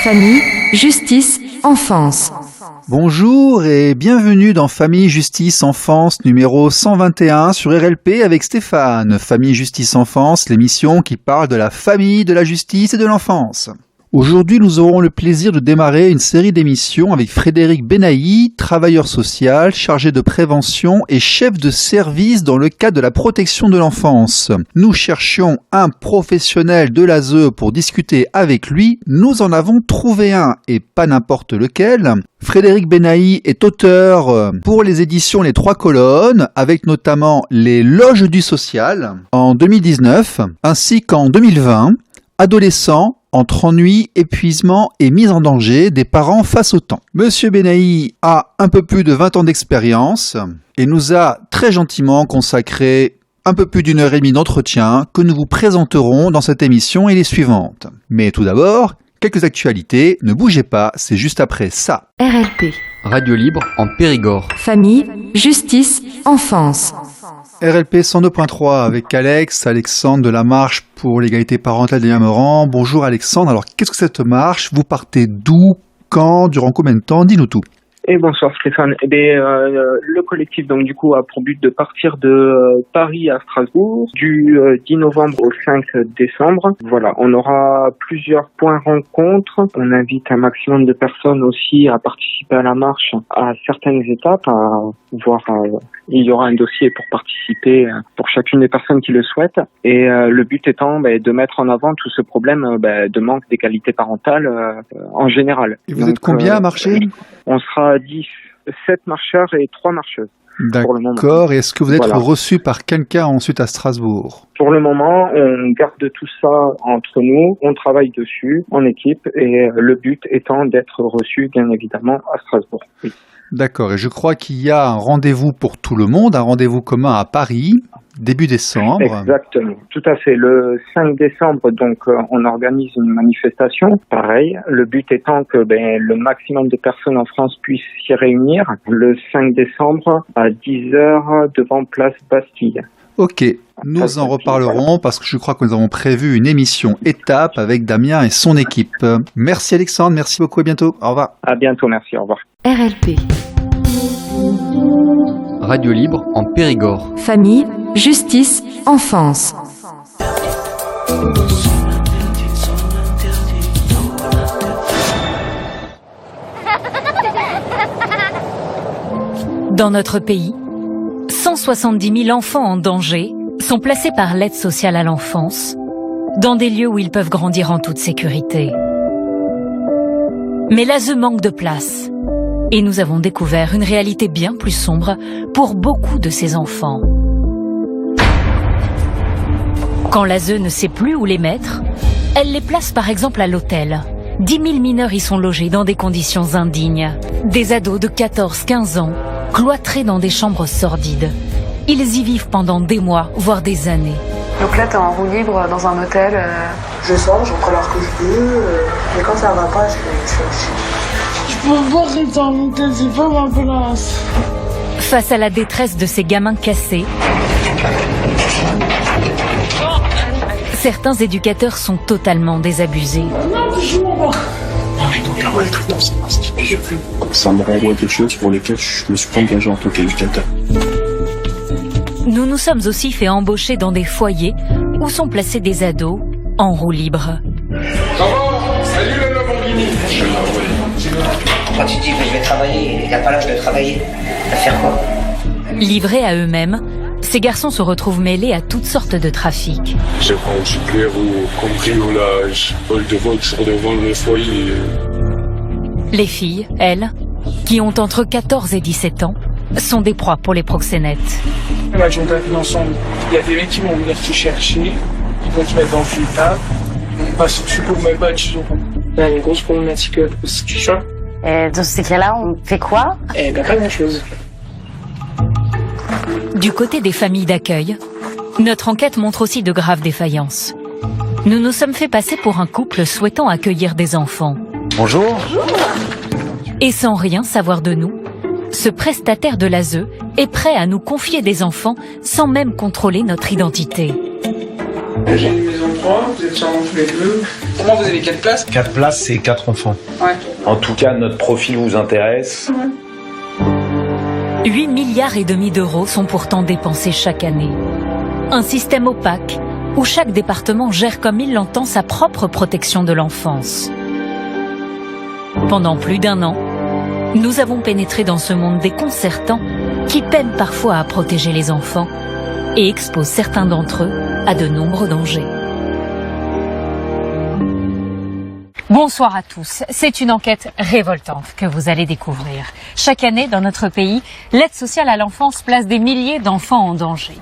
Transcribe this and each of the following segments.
Famille, justice, enfance. Bonjour et bienvenue dans Famille, Justice, Enfance numéro 121 sur RLP avec Stéphane. Famille, Justice, Enfance, l'émission qui parle de la famille, de la justice et de l'enfance. Aujourd'hui, nous aurons le plaisir de démarrer une série d'émissions avec Frédéric Benahi, travailleur social, chargé de prévention et chef de service dans le cadre de la protection de l'enfance. Nous cherchions un professionnel de l'ASE pour discuter avec lui. Nous en avons trouvé un, et pas n'importe lequel. Frédéric Benahi est auteur pour les éditions Les Trois Colonnes, avec notamment Les Loges du Social en 2019, ainsi qu'en 2020, Adolescents, entre ennui, épuisement et mise en danger des parents face au temps. Monsieur Benahi a un peu plus de 20 ans d'expérience et nous a très gentiment consacré un peu plus d'1 heure et demie d'entretien que nous vous présenterons dans cette émission et les suivantes. Mais tout d'abord, quelques actualités, ne bougez pas, c'est juste après ça. RLP. Radio libre en Périgord. Famille, justice, enfance. RLP 102.3 avec Alexandre de la Marche pour l'égalité parentale des Liens-Morans. Bonjour Alexandre, alors qu'est-ce que cette marche? Vous partez d'où? Quand? Durant combien de temps? Dis-nous tout. Et bonsoir Stéphane. Le collectif donc du coup a pour but de partir de Paris à Strasbourg du 10 novembre au 5 décembre. Voilà, on aura plusieurs points rencontres. On invite un maximum de personnes aussi à participer à la marche à certaines étapes, il y aura un dossier pour participer pour chacune des personnes qui le souhaitent. Et le but étant de mettre en avant tout ce problème de manque d'égalité parentale en général. Et vous êtes combien à marcher? On sera 7 marcheurs et 3 marcheuses. D'accord, et est-ce que vous êtes reçu par quelqu'un ensuite à Strasbourg? Pour le moment, on garde tout ça entre nous, on travaille dessus en équipe et le but étant d'être reçu bien évidemment à Strasbourg. Oui. D'accord, et je crois qu'il y a un rendez-vous pour tout le monde, un rendez-vous commun à Paris, début décembre. Exactement, tout à fait. Le 5 décembre, donc, on organise une manifestation. Pareil, le but étant que le maximum de personnes en France puissent s'y réunir le 5 décembre à 10h devant Place Bastille. Ok, nous en reparlerons parce que je crois que nous avons prévu une émission étape avec Damien et son équipe. Merci Alexandre, merci beaucoup, à bientôt. Au revoir. À bientôt, merci, au revoir. RLP. Radio libre en Périgord. Famille, justice, enfance. Dans notre pays, 170 000 enfants en danger sont placés par l'aide sociale à l'enfance dans des lieux où ils peuvent grandir en toute sécurité. Mais l'ASE manque de place et nous avons découvert une réalité bien plus sombre pour beaucoup de ces enfants. Quand l'ASE ne sait plus où les mettre, elle les place par exemple à l'hôtel. 10 000 mineurs y sont logés dans des conditions indignes. Des ados de 14-15 ans cloîtrés dans des chambres sordides. Ils y vivent pendant des mois, voire des années. Donc là, t'es en roue libre dans un hôtel. Je sors, j'en prends l'heure que je veux, mais quand ça va pas, je fais aussi. Je peux pas rester en hôtel, c'est pas ma place. Face à la détresse de ces gamins cassés, certains éducateurs sont totalement désabusés. Ça me renvoie des choses pour lesquelles je me suis pas engagé en tant qu'éducateur. Nous nous sommes aussi fait embaucher dans des foyers où sont placés des ados en roue libre. Salut le Lamborghini. Quand tu dis que je vais travailler, il n'y a pas l'âge de travailler. À faire quoi? Livrés à eux-mêmes, ces garçons se retrouvent mêlés à toutes sortes de trafics. J'ai vendu blaireau, cambriolage, vol de voiture devant le foyer. Les filles, elles, qui ont entre 14 et 17 ans, sont des proies pour les proxénètes. Là, on est ensemble. Il y a des mecs qui vont venir te chercher, ils vont te mettre dans le table, on passe au support même pas, tu vois. Il y a une grosse problématique de prostitution. Et dans ces cas-là, on fait quoi? Pas grand-chose. Du côté des familles d'accueil, notre enquête montre aussi de graves défaillances. Nous nous sommes fait passer pour un couple souhaitant accueillir des enfants. Bonjour. Et sans rien savoir de nous, ce prestataire de l'ASE est prêt à nous confier des enfants sans même contrôler notre identité. J'ai une maison de 3, vous êtes sûrement tous les deux. Comment vous avez 4 places? 4 places, c'est 4 enfants. Ouais. En tout cas, notre profil vous intéresse. 8,5 milliards d'euros sont pourtant dépensés chaque année. Un système opaque où chaque département gère comme il l'entend sa propre protection de l'enfance. Pendant plus d'1 an, nous avons pénétré dans ce monde déconcertant qui peine parfois à protéger les enfants et expose certains d'entre eux à de nombreux dangers. Bonsoir à tous. C'est une enquête révoltante que vous allez découvrir. Chaque année, dans notre pays, l'aide sociale à l'enfance place des milliers d'enfants en danger.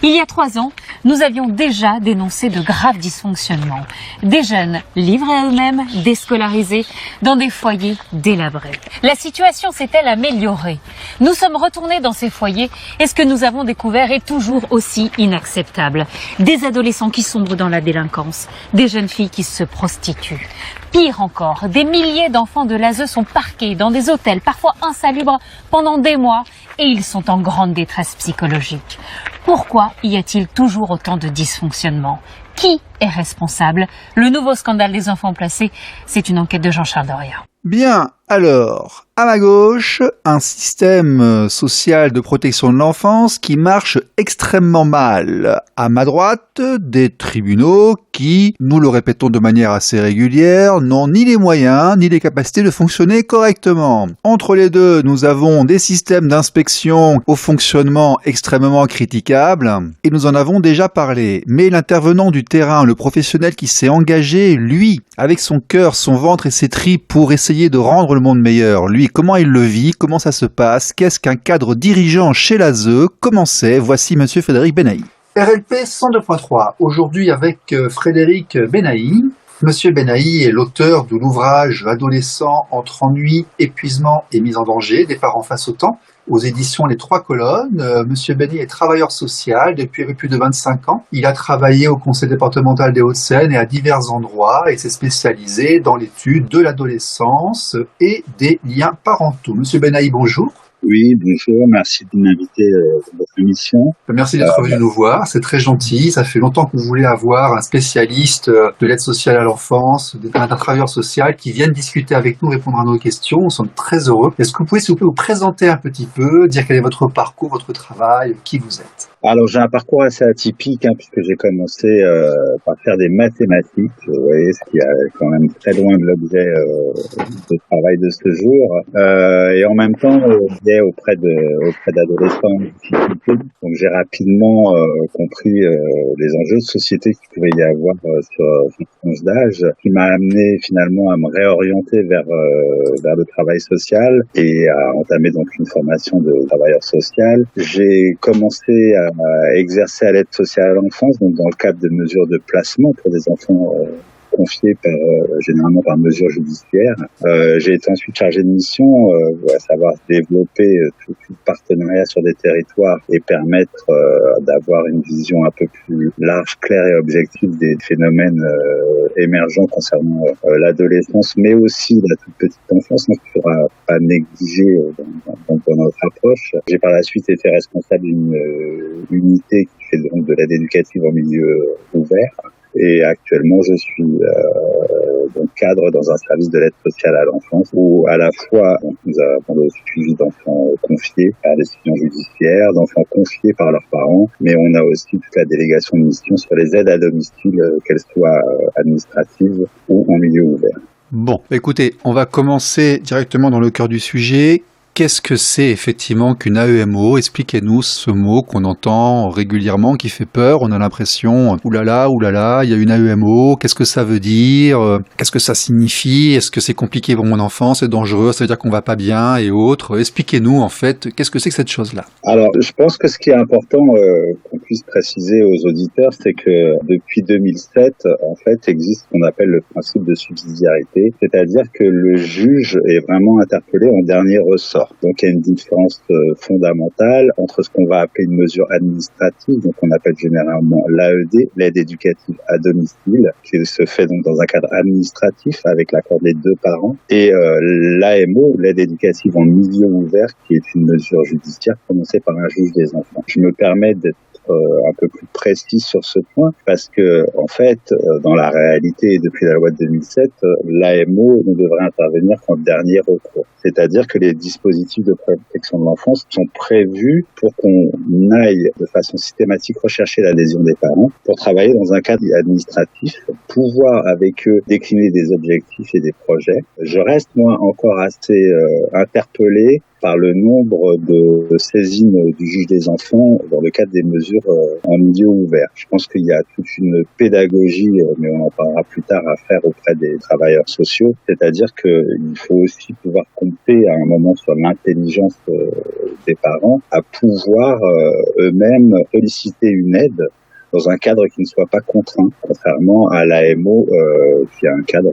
Il y a 3 ans, nous avions déjà dénoncé de graves dysfonctionnements. Des jeunes livrés à eux-mêmes, déscolarisés, dans des foyers délabrés. La situation s'est-elle améliorée? Nous sommes retournés dans ces foyers et ce que nous avons découvert est toujours aussi inacceptable. Des adolescents qui sombrent dans la délinquance, des jeunes filles qui se prostituent. Pire encore, des milliers d'enfants de l'ASE sont parqués dans des hôtels, parfois insalubres, pendant des mois et ils sont en grande détresse psychologique. Pourquoi y a-t-il toujours autant de dysfonctionnements? Qui est responsable? Le nouveau scandale des enfants placés, c'est une enquête de Jean-Charles Doria. Bien, alors, à ma gauche, un système social de protection de l'enfance qui marche extrêmement mal. À ma droite, des tribunaux qui, nous le répétons de manière assez régulière, n'ont ni les moyens ni les capacités de fonctionner correctement. Entre les deux, nous avons des systèmes d'inspection au fonctionnement extrêmement critiquables, et nous en avons déjà parlé. Mais l'intervenant du terrain, le professionnel qui s'est engagé, lui, avec son cœur, son ventre et ses tripes pour essayer de rendre le monde meilleur, lui, comment il le vit, comment ça se passe, qu'est-ce qu'un cadre dirigeant chez l'ASE, comment c'est, voici Monsieur Frédéric Benahi. RLP 102.3, aujourd'hui avec Frédéric Benahi. Monsieur Benahi est l'auteur de l'ouvrage « Adolescents entre ennui, épuisement et mise en danger, des parents face au temps » aux éditions Les Trois Colonnes. Monsieur Benahi est travailleur social depuis plus de 25 ans. Il a travaillé au Conseil départemental des Hauts-de-Seine et à divers endroits et s'est spécialisé dans l'étude de l'adolescence et des liens parentaux. Monsieur Benahi, bonjour. Oui, bonjour, merci de m'inviter dans votre émission. Merci d'être venu nous voir, c'est très gentil. Ça fait longtemps que vous voulez avoir un spécialiste de l'aide sociale à l'enfance, un travailleur social qui vienne discuter avec nous, répondre à nos questions. Nous sommes très heureux. Est-ce que vous pouvez, s'il vous plaît, vous présenter un petit peu, dire quel est votre parcours, votre travail, qui vous êtes? Alors j'ai un parcours assez atypique puisque j'ai commencé par faire des mathématiques, vous voyez, ce qui est quand même très loin de l'objet de travail de ce jour. Et en même temps, j'étais auprès d'adolescents en difficulté. Donc j'ai rapidement compris les enjeux de société qu'il pouvait y avoir sur cette tranche d'âge, qui m'a amené finalement à me réorienter vers le travail social et à entamer donc une formation de travailleur social. J'ai commencé à exercer à l'aide sociale à l'enfance, donc dans le cadre de mesures de placement pour des enfants confiés généralement par mesure judiciaire. J'ai été ensuite chargé de mission, à savoir développer tout partenariat sur des territoires et permettre d'avoir une vision un peu plus large, claire et objective des phénomènes émergents concernant l'adolescence, mais aussi la toute petite enfance, qu'il ne faudra pas négliger dans notre approche. J'ai par la suite été responsable d'une unité qui fait donc de l'aide éducative en milieu ouvert. Et actuellement, je suis donc cadre dans un service de l'aide sociale à l'enfance où à la fois nous avons le suivi d'enfants confiés par des décision judiciaire, d'enfants confiés par leurs parents, mais on a aussi toute la délégation de mission sur les aides à domicile, qu'elles soient administratives ou en milieu ouvert. Bon, écoutez, on va commencer directement dans le cœur du sujet. Qu'est-ce que c'est effectivement qu'une AEMO? Expliquez-nous ce mot qu'on entend régulièrement, qui fait peur. On a l'impression, oulala, il y a une AEMO, qu'est-ce que ça veut dire? Qu'est-ce que ça signifie? Est-ce que c'est compliqué pour mon enfant? C'est dangereux? Ça veut dire qu'on va pas bien et autres? Expliquez-nous en fait, qu'est-ce que c'est que cette chose-là? Alors, je pense que ce qui est important qu'on puisse préciser aux auditeurs, c'est que depuis 2007, en fait, existe ce qu'on appelle le principe de subsidiarité, c'est-à-dire que le juge est vraiment interpellé en dernier ressort. Donc il y a une différence fondamentale entre ce qu'on va appeler une mesure administrative, donc on appelle généralement l'AED, l'aide éducative à domicile, qui se fait donc dans un cadre administratif avec l'accord des deux parents, et l'AMO, l'aide éducative en milieu ouvert, qui est une mesure judiciaire prononcée par un juge des enfants. Je me permets d'être un peu plus précise sur ce point, parce que en fait, dans la réalité, depuis la loi de 2007, l'AMO ne devrait intervenir qu'en dernier recours. C'est-à-dire que les dispositifs de protection de l'enfance sont prévus pour qu'on aille de façon systématique rechercher l'adhésion des parents, pour travailler dans un cadre administratif, pouvoir avec eux décliner des objectifs et des projets. Je reste, moi, encore assez interpellé par le nombre de saisines du juge des enfants dans le cadre des mesures en milieu ouvert. Je pense qu'il y a toute une pédagogie, mais on en parlera plus tard, à faire auprès des travailleurs sociaux. C'est-à-dire qu'il faut aussi pouvoir compter à un moment sur l'intelligence des parents à pouvoir eux-mêmes solliciter une aide dans un cadre qui ne soit pas contraint, contrairement à l'AMO qui a un cadre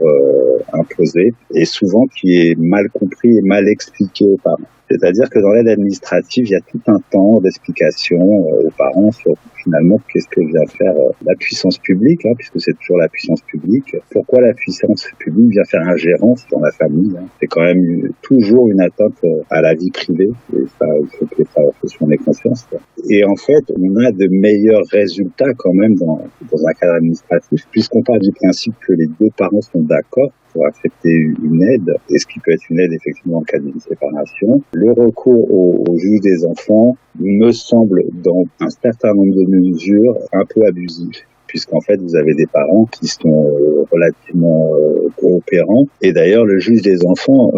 imposé et souvent qui est mal compris et mal expliqué aux parents. C'est-à-dire que dans l'aide administrative, il y a tout un temps d'explication aux parents sur finalement qu'est-ce que vient faire la puissance publique, puisque c'est toujours la puissance publique. Pourquoi la puissance publique vient faire ingérence dans la famille. C'est quand même toujours une atteinte à la vie privée, et ça, il faut que les travailleurs sociaux en aient conscience. Et en fait, on a de meilleurs résultats quand même dans un cadre administratif, puisqu'on part du principe que les deux parents sont d'accord pour accepter une aide, et ce qui peut être une aide effectivement dans le cadre d'une séparation. Le recours au juge des enfants me semble, dans un certain nombre de mesures, un peu abusif, puisqu'en fait vous avez des parents qui sont relativement coopérants, et d'ailleurs le juge des enfants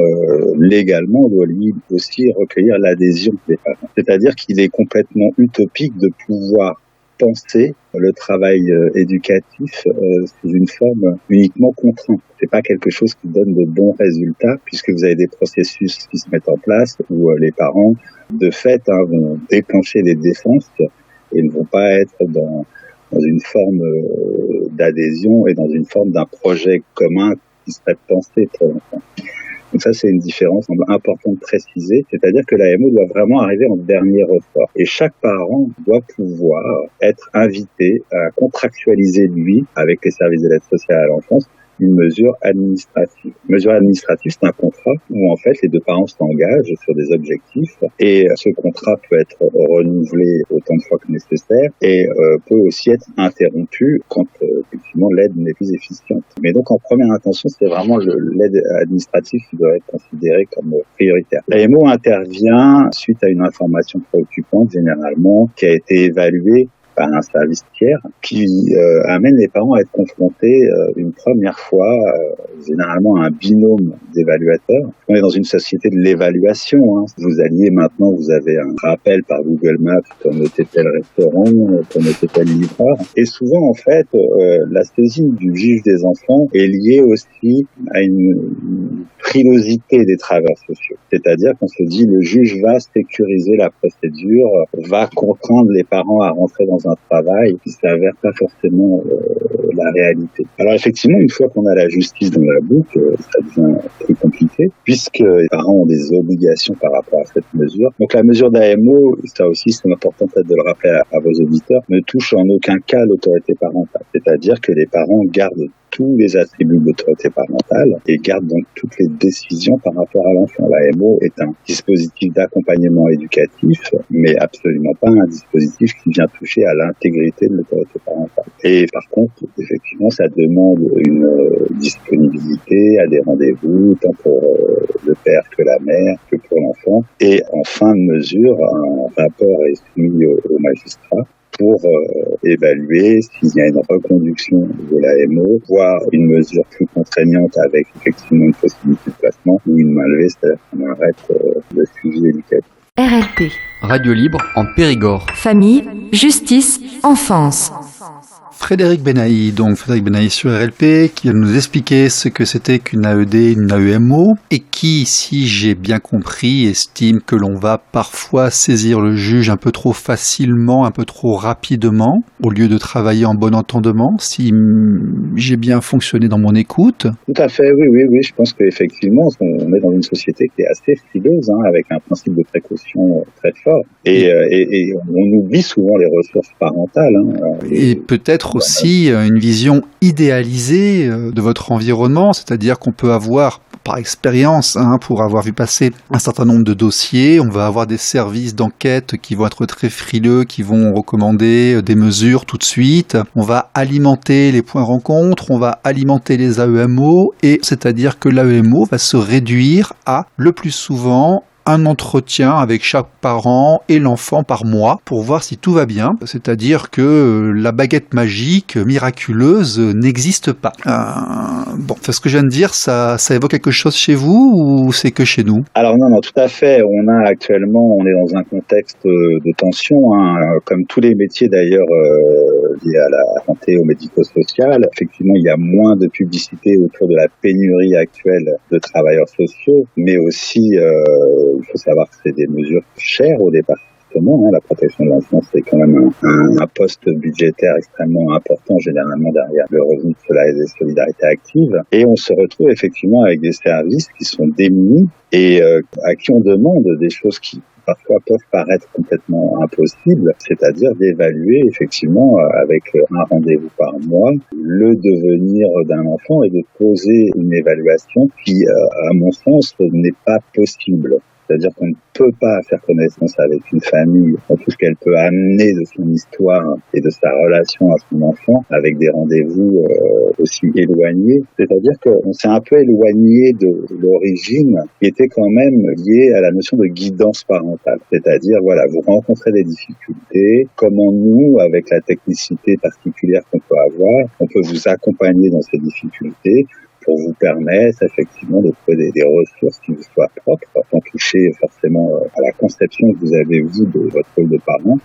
légalement doit lui aussi recueillir l'adhésion des parents. C'est-à-dire qu'il est complètement utopique de pouvoir penser le travail éducatif sous une forme uniquement contrainte. C'est pas quelque chose qui donne de bons résultats, puisque vous avez des processus qui se mettent en place où les parents, de fait, vont déclencher des défenses et ne vont pas être dans une forme d'adhésion et dans une forme d'un projet commun qui serait pensé pour l'enfant. Donc ça, c'est une différence importante de préciser, c'est-à-dire que l'AMO doit vraiment arriver en dernier ressort. Et chaque parent doit pouvoir être invité à contractualiser, lui, avec les services de l'aide sociale à l'enfance, une mesure administrative. Une mesure administrative, c'est un contrat où en fait les deux parents s'engagent sur des objectifs et ce contrat peut être renouvelé autant de fois que nécessaire et peut aussi être interrompu quand effectivement l'aide n'est plus efficiente. Mais donc en première intention, c'est vraiment l'aide administrative qui doit être considérée comme prioritaire. L'AMO intervient suite à une information préoccupante généralement qui a été évaluée par un service tiers qui amène les parents à être confrontés une première fois, généralement à un binôme d'évaluateurs. On est dans une société de l'évaluation. Vous alliez maintenant, vous avez un rappel par Google Maps pour noter tel restaurant, pour noter tel livreur. Et souvent, en fait, la saisine du juge des enfants est liée aussi à une frilosité des travailleurs sociaux. C'est-à-dire qu'on se dit le juge va sécuriser la procédure, va contraindre les parents à rentrer dans un travail qui s'avère pas forcément la réalité. Alors effectivement, une fois qu'on a la justice dans la boucle, ça devient plus compliqué, puisque les parents ont des obligations par rapport à cette mesure. Donc la mesure d'AMO, ça aussi c'est important peut-être de le rappeler à vos auditeurs, ne touche en aucun cas l'autorité parentale. C'est-à-dire que les parents gardent tous les attributs de l'autorité parentale et gardent donc toutes les décisions par rapport à l'enfant. L'AMO est un dispositif d'accompagnement éducatif, mais absolument pas un dispositif qui vient toucher à l'intégrité de l'autorité parentale. Et par contre, effectivement, ça demande une disponibilité à des rendez-vous, tant pour le père que la mère, que pour l'enfant. Et en fin de mesure, un rapport est soumis au magistrat pour évaluer s'il y a une reconduction de l'AMO, voire une mesure plus contraignante avec effectivement une possibilité de placement ou une main levée, c'est-à-dire qu'on arrête le suivi éducatif. RLP. Radio libre en Périgord. Famille, justice, enfance. Frédéric Benahi sur RLP, qui va nous expliquer ce que c'était qu'une AED, une AEMO, et qui, si j'ai bien compris, estime que l'on va parfois saisir le juge un peu trop facilement, un peu trop rapidement, au lieu de travailler en bon entendement, si j'ai bien fonctionné dans mon écoute. Tout à fait, oui, je pense qu'effectivement, on est dans une société qui est assez frileuse, avec un principe de précaution très fort, et on oublie souvent les ressources parentales. Et peut-être peut-être aussi une vision idéalisée de votre environnement, c'est-à-dire qu'on peut avoir, par expérience, pour avoir vu passer un certain nombre de dossiers, on va avoir des services d'enquête qui vont être très frileux, qui vont recommander des mesures tout de suite. On va alimenter les points rencontres, on va alimenter les AEMO, et c'est-à-dire que l'AEMO va se réduire à, le plus souvent, un entretien avec chaque parent et l'enfant par mois pour voir si tout va bien. C'est-à-dire que la baguette magique miraculeuse n'existe pas. Ce que je viens de dire, ça évoque quelque chose chez vous ou c'est que chez nous? Alors non, tout à fait. On est dans un contexte de tension, comme tous les métiers d'ailleurs liés à la santé, au médico-social. Effectivement, il y a moins de publicité autour de la pénurie actuelle de travailleurs sociaux, mais aussi il faut savoir que c'est des mesures chères au départ. La protection de l'enfance, c'est quand même un poste budgétaire extrêmement important, généralement derrière le revenu de solidarité active. Et on se retrouve effectivement avec des services qui sont démunis et à qui on demande des choses qui parfois peuvent paraître complètement impossibles, c'est-à-dire d'évaluer effectivement avec un rendez-vous par mois le devenir d'un enfant et de poser une évaluation qui, à mon sens, n'est pas possible. C'est-à-dire qu'on ne peut pas faire connaissance avec une famille en tout ce qu'elle peut amener de son histoire et de sa relation à son enfant avec des rendez-vous aussi éloignés. C'est-à-dire qu'on s'est un peu éloigné de l'origine qui était quand même liée à la notion de guidance parentale. C'est-à-dire, vous rencontrez des difficultés, comment nous, avec la technicité particulière qu'on peut avoir, on peut vous accompagner dans ces difficultés pour vous permettre effectivement de trouver des ressources qui vous soient propres, sans toucher forcément à la conception que vous avez, vous, de votre rôle de parent.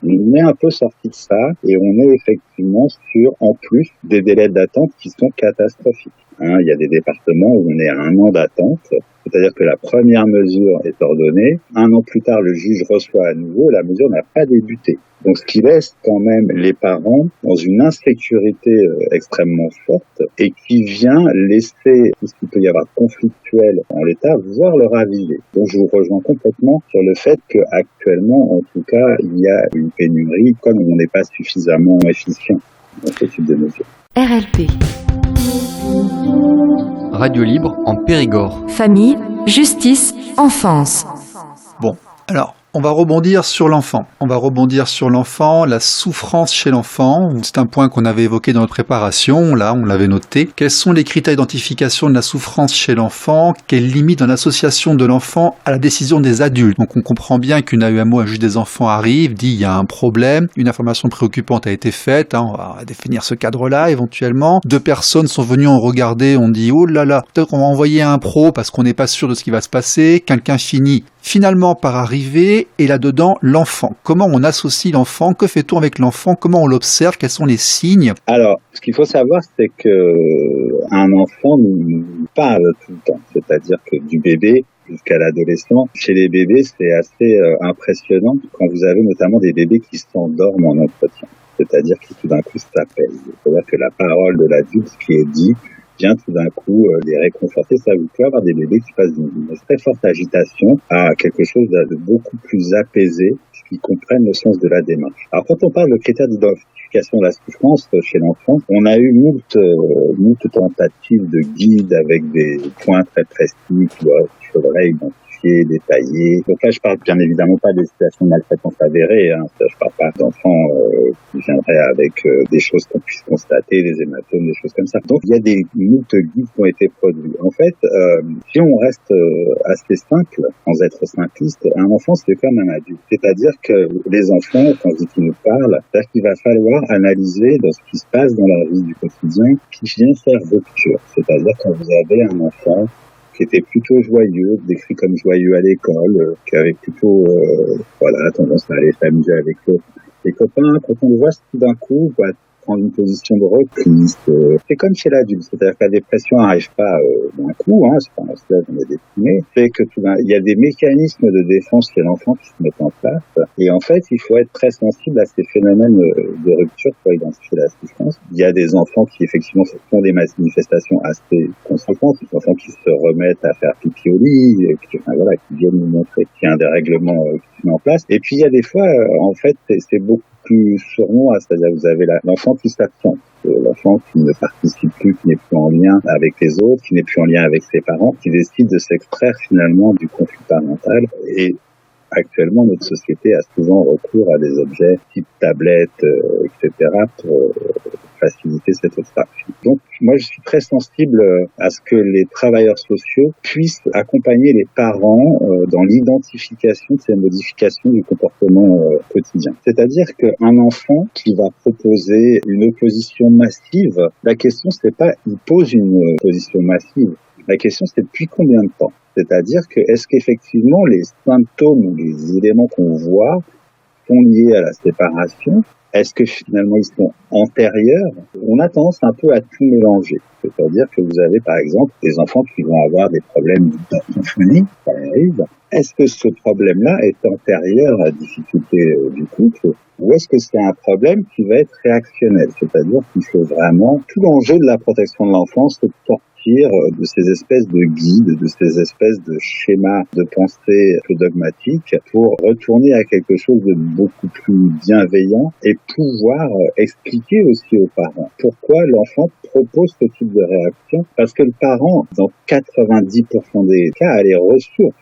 On est un peu sorti de ça et on est effectivement sur, en plus, des délais d'attente qui sont catastrophiques. Il y a des départements où on est à 1 an d'attente, c'est-à-dire que la première mesure est ordonnée, 1 an plus tard, le juge reçoit à nouveau, la mesure n'a pas débuté. Donc, ce qui laisse quand même les parents dans une insécurité extrêmement forte et qui vient laisser tout ce qu'il peut y avoir conflictuel en l'état, voire le raviver. Donc, je vous rejoins complètement sur le fait qu'actuellement, en tout cas, il y a une pénurie, comme on n'est pas suffisamment efficient dans ce type de mesures. RLP. Radio libre en Périgord. Famille, justice, enfance. Bon, alors, on va rebondir sur l'enfant. La souffrance chez l'enfant. C'est un point qu'on avait évoqué dans notre préparation. Là, on l'avait noté. Quels sont les critères d'identification de la souffrance chez l'enfant? Quelles limites dans l'association de l'enfant à la décision des adultes? Donc, on comprend bien qu'une AEMO, un juge des enfants, arrive, dit il y a un problème, une information préoccupante a été faite. On va définir ce cadre-là éventuellement. 2 personnes sont venues en regarder. On dit oh là là, peut-être qu'on va envoyer un pro parce qu'on n'est pas sûr de ce qui va se passer. Quelqu'un finit finalement par arriver, et là-dedans, l'enfant. Comment on associe l'enfant? Que fait-on avec l'enfant? Comment on l'observe? Quels sont les signes? Alors, ce qu'il faut savoir, c'est qu'un enfant nous parle tout le temps. C'est-à-dire que du bébé jusqu'à l'adolescent, chez les bébés, c'est assez impressionnant quand vous avez notamment des bébés qui s'endorment en entretien. C'est-à-dire qui tout d'un coup s'apaisent. C'est-à-dire que la parole de l'adulte qui est dit vient tout d'un coup les réconforter. Ça vous peut avoir des bébés qui passent d'une très forte agitation à quelque chose de beaucoup plus apaisé, qui comprennent le sens de la démarche. Alors quand on parle de critères d'identification de la souffrance chez l'enfant, on a eu moult tentatives de guides avec des points très précis qu'il faudrait identifier, détailler. Donc là, je parle bien évidemment pas des situations de maltraitance avérées. Je parle pas d'enfants qui viendraient avec des choses qu'on puisse constater, des hématomes, des choses comme ça. Donc il y a des moult guides qui ont été produits. En fait, si on reste assez simple, sans être simpliste, un enfant c'est comme un adulte. C'est-à-dire que les enfants, quand je dis qu'ils nous parlent, c'est-à-dire qu'il va falloir analyser dans ce qui se passe dans leur vie du quotidien qui vient faire rupture. C'est-à-dire quand vous avez un enfant qui était plutôt joyeux, décrit comme joyeux à l'école, qui avait plutôt tendance à aller s'amuser avec les copains. Quand on le voit tout d'un coup, prendre une position de repli. C'est comme chez l'adulte, c'est-à-dire que la dépression n'arrive pas d'un coup, c'est pas un stade on est déprimé, c'est que il y a des mécanismes de défense chez l'enfant qui se mettent en place, et en fait, il faut être très sensible à ces phénomènes de rupture pour identifier la souffrance. Il y a des enfants qui effectivement font des manifestations assez conséquentes, des enfants qui se remettent à faire pipi au lit, qui viennent nous montrer qu'il y a un dérèglement qui se met en place, et puis il y a des fois, en fait, c'est beaucoup plus sournois, c'est-à-dire que vous avez l'enfant qui s'absente. L'enfant qui ne participe plus, qui n'est plus en lien avec les autres, qui n'est plus en lien avec ses parents, qui décide de s'extraire finalement du conflit parental. Et actuellement, notre société a souvent recours à des objets type tablette, etc. pour faciliter cette extraction. Donc, moi, je suis très sensible à ce que les travailleurs sociaux puissent accompagner les parents dans l'identification de ces modifications du comportement quotidien. C'est-à-dire qu'un enfant qui va proposer une opposition massive, la question, c'est pas il pose une opposition massive. La question, c'est depuis combien de temps? C'est-à-dire que est-ce qu'effectivement les symptômes ou les éléments qu'on voit sont liés à la séparation? Est-ce que finalement ils sont antérieurs? On a tendance un peu à tout mélanger. C'est-à-dire que vous avez par exemple des enfants qui vont avoir des problèmes d'orthophonie, ça arrive. Est-ce que ce problème-là est antérieur à la difficulté du couple? Ou est-ce que c'est un problème qui va être réactionnel? C'est-à-dire qu'il faut vraiment, tout l'enjeu de la protection de l'enfance, c'est de sortir de ces espèces de guides, de ces espèces de schémas de pensée dogmatiques pour retourner à quelque chose de beaucoup plus bienveillant et pouvoir expliquer aussi aux parents pourquoi l'enfant propose ce type de réaction. Parce que le parent, dans 90% des cas, a les ressources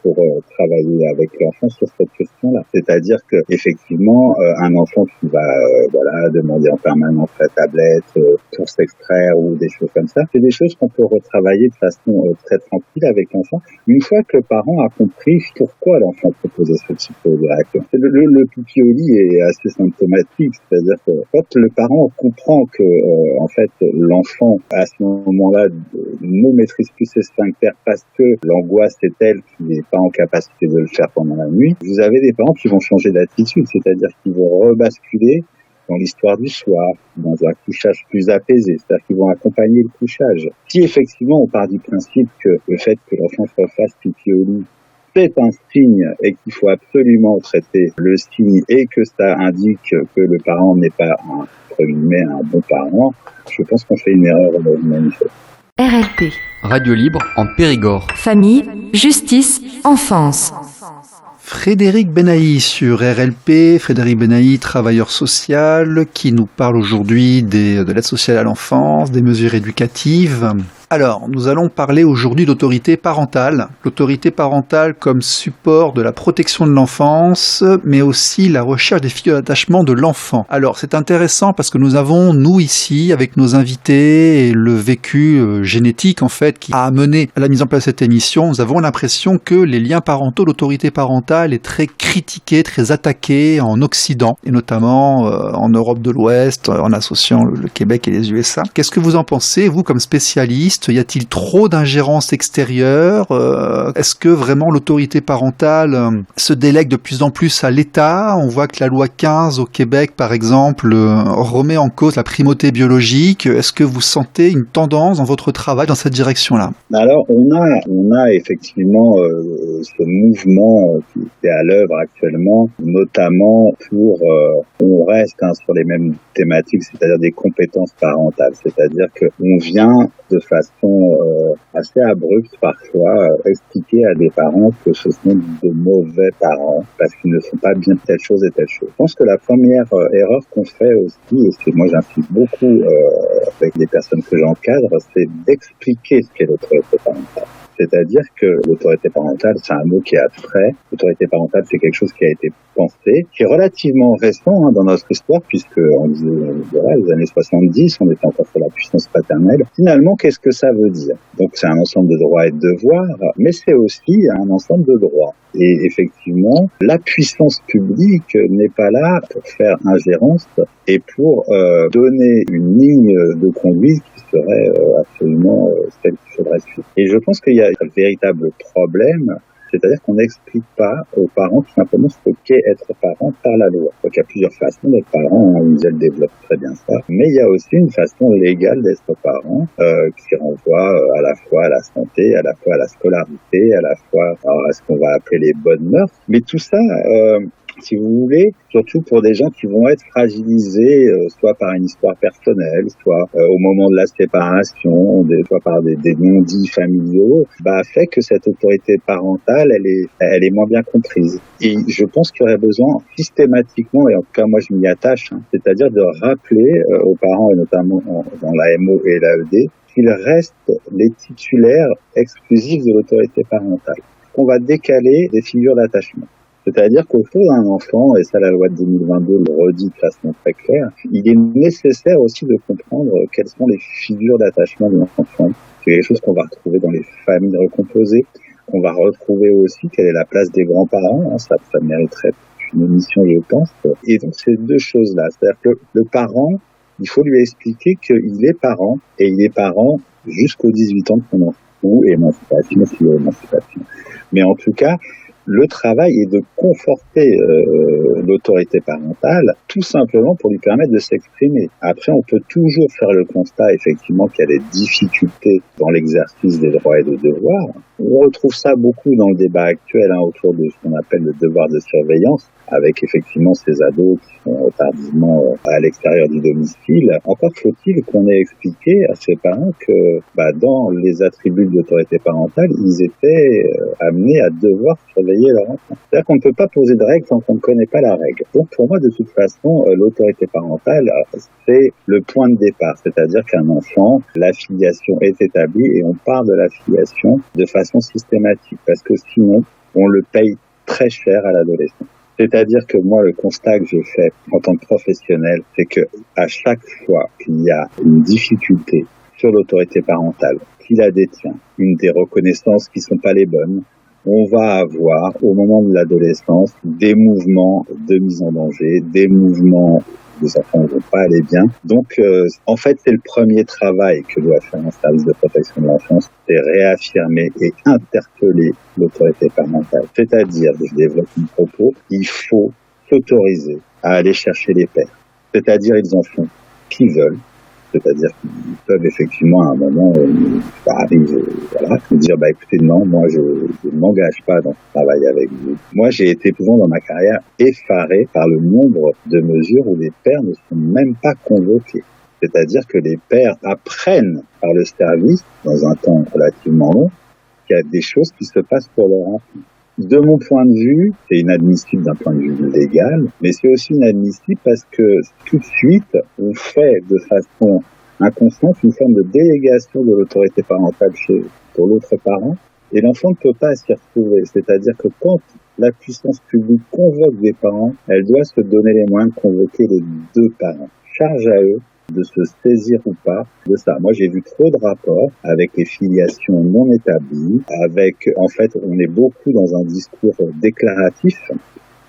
pour travailler avec l'enfant sur cette question-là. C'est-à-dire que effectivement, un enfant qui va demander en permanence la tablette pour s'extraire ou des choses comme ça, c'est des choses qu'on peut retravailler de façon très tranquille avec l'enfant. Une fois que le parent a compris pourquoi l'enfant proposait ce type de réaction. Le pipi au lit est assez symptomatique, c'est-à-dire que quand le parent comprend que en fait l'enfant à ce moment-là ne maîtrise plus ses sphincters parce que l'angoisse est telle qu'il n'est pas en capacité de le faire pendant la nuit, vous avez des parents qui vont changer d'attitude, c'est-à-dire qu'ils vont rebasculer dans l'histoire du soir, dans un couchage plus apaisé, c'est-à-dire qu'ils vont accompagner le couchage. Si effectivement on part du principe que le fait que l'enfant se fasse pipi au lit, c'est un signe et qu'il faut absolument traiter le signe et que ça indique que le parent n'est pas entre guillemets un bon parent, je pense qu'on fait une erreur manifeste. RLP. Radio libre en Périgord. Famille, justice, enfance. Frédéric Benahi sur RLP, Frédéric Benahi, travailleur social, qui nous parle aujourd'hui de l'aide sociale à l'enfance, des mesures éducatives. Alors, nous allons parler aujourd'hui d'autorité parentale. L'autorité parentale comme support de la protection de l'enfance, mais aussi la recherche des figures d'attachement de l'enfant. Alors, c'est intéressant parce que nous avons, nous ici, avec nos invités, et le vécu génétique, en fait, qui a amené à la mise en place de cette émission, nous avons l'impression que les liens parentaux, l'autorité parentale est très critiquée, très attaquée en Occident, et notamment en Europe de l'Ouest, en associant le Québec et les USA. Qu'est-ce que vous en pensez, vous, comme spécialiste? Y a-t-il trop d'ingérence extérieure? Est-ce que vraiment l'autorité parentale se délègue de plus en plus à l'État? On voit que la loi 15 au Québec, par exemple, remet en cause la primauté biologique. Est-ce que vous sentez une tendance dans votre travail dans cette direction-là? Alors, on a effectivement ce mouvement qui est à l'œuvre actuellement, notamment pour, on reste sur les mêmes thématiques, c'est-à-dire des compétences parentales. C'est-à-dire qu'on vient de façon assez abrupte parfois expliquer à des parents que ce sont de mauvais parents parce qu'ils ne font pas bien telle chose et telle chose. Je pense que la première erreur qu'on fait aussi, et c'est moi j'insiste beaucoup avec les personnes que j'encadre, c'est d'expliquer ce qu'est l'autorité parentale. C'est-à-dire que l'autorité parentale, c'est un mot qui est abstrait. L'autorité parentale, c'est quelque chose qui a été pensé, qui est relativement récent dans notre histoire, puisque les années 70, on était encore sur la puissance paternelle. Finalement, qu'est-ce que ça veut dire? Donc, c'est un ensemble de droits et de devoirs, mais c'est aussi un ensemble de droits. Et effectivement, la puissance publique n'est pas là pour faire ingérence et pour donner une ligne de conduite qui serait absolument celle qu'il faudrait suivre. Et je pense qu'il y a un véritable problème, c'est-à-dire qu'on n'explique pas aux parents tout simplement ce qu'est être parent par la loi. Donc il y a plusieurs façons d'être parent, Isabelle développe très bien ça, mais il y a aussi une façon légale d'être parent qui renvoie à la fois à la santé, à la fois à la scolarité, à la fois à ce qu'on va appeler les bonnes mœurs. Mais tout ça, si vous voulez, surtout pour des gens qui vont être fragilisés, soit par une histoire personnelle, soit au moment de la séparation, soit par des non-dits familiaux, fait que cette autorité parentale, elle est moins bien comprise. Et je pense qu'il y aurait besoin systématiquement, et en tout cas moi je m'y attache, c'est-à-dire de rappeler aux parents, et notamment dans l'AMO et l'AED, qu'ils restent les titulaires exclusifs de l'autorité parentale. On va décaler des figures d'attachement. C'est-à-dire qu'au fond d'un enfant, et ça la loi de 2022 le redit de façon très claire, il est nécessaire aussi de comprendre quelles sont les figures d'attachement de l'enfant. C'est quelque chose qu'on va retrouver dans les familles recomposées, qu'on va retrouver aussi quelle est la place des grands-parents, ça mériterait une émission je pense. Et donc ces deux choses-là, c'est-à-dire que le parent, il faut lui expliquer qu'il est parent, et il est parent jusqu'aux 18 ans de son enfant, ou émancipation, s'il y a émancipation. Mais en tout cas, le travail est de conforter l'autorité parentale, tout simplement pour lui permettre de s'exprimer. Après, on peut toujours faire le constat, effectivement, qu'il y a des difficultés dans l'exercice des droits et des devoirs. On retrouve ça beaucoup dans le débat actuel autour de ce qu'on appelle le devoir de surveillance, avec effectivement ces ados qui sont tardivement à l'extérieur du domicile. Encore faut-il qu'on ait expliqué à ces parents que dans les attributs de l'autorité parentale, ils étaient amenés à devoir surveiller leur enfant. C'est-à-dire qu'on ne peut pas poser de règles tant qu'on ne connaît pas la règle. Donc pour moi, de toute façon, l'autorité parentale, c'est le point de départ. C'est-à-dire qu'un enfant, la filiation est établie et on part de la filiation de façon systématique. Parce que sinon, on le paye très cher à l'adolescent. C'est-à-dire que moi, le constat que je fais en tant que professionnel, c'est que à chaque fois qu'il y a une difficulté sur l'autorité parentale, qui la détient, une des reconnaissances qui sont pas les bonnes, on va avoir, au moment de l'adolescence, des mouvements de mise en danger, des mouvements les enfants ne vont pas aller bien. Donc, en fait, c'est le premier travail que doit faire un service de protection de l'enfance, c'est réaffirmer et interpeller l'autorité parentale. C'est-à-dire, je développe mon propos, il faut s'autoriser à aller chercher les pères. C'est-à-dire, ils en font ce qu'ils veulent. C'est-à-dire qu'ils peuvent effectivement à un moment, ça arrive, me dire, écoutez, non, moi je ne m'engage pas dans ce travail avec vous. Moi j'ai été souvent dans ma carrière effaré par le nombre de mesures où les pères ne sont même pas convoqués. C'est-à-dire que les pères apprennent par le service, dans un temps relativement long, qu'il y a des choses qui se passent pour leur enfant. De mon point de vue, c'est inadmissible d'un point de vue légal, mais c'est aussi inadmissible parce que tout de suite, on fait de façon inconsciente une forme de délégation de l'autorité parentale pour l'autre parent, et l'enfant ne peut pas s'y retrouver. C'est-à-dire que quand la puissance publique convoque des parents, elle doit se donner les moyens de convoquer les deux parents. Charge à eux de se saisir ou pas de ça. Moi, j'ai vu trop de rapports avec les filiations non établies, en fait, on est beaucoup dans un discours déclaratif.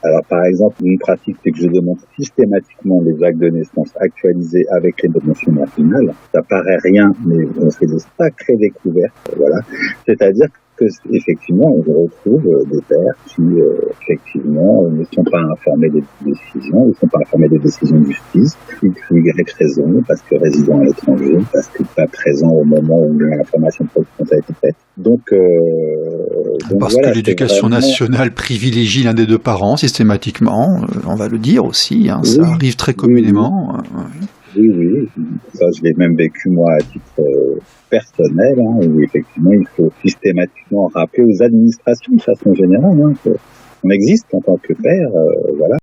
Alors, par exemple, une pratique, c'est que je demande systématiquement les actes de naissance actualisés avec les notions marginales. Ça paraît rien, mais on fait de sacrées découvertes, voilà. C'est-à-dire que, effectivement, on retrouve des pères qui, effectivement, ne sont pas informés des décisions, ne sont pas informés des décisions de justice, pour Y raison, parce que résident à l'étranger, parce que pas présent au moment où l'information a été faite. Donc parce voilà, que l'éducation nationale privilégie l'un des deux parents systématiquement, on va le dire aussi, ça arrive très communément. Oui, ça je l'ai même vécu moi à titre personnel, où effectivement il faut systématiquement rappeler aux administrations de façon générale qu'on existe en tant que père, voilà.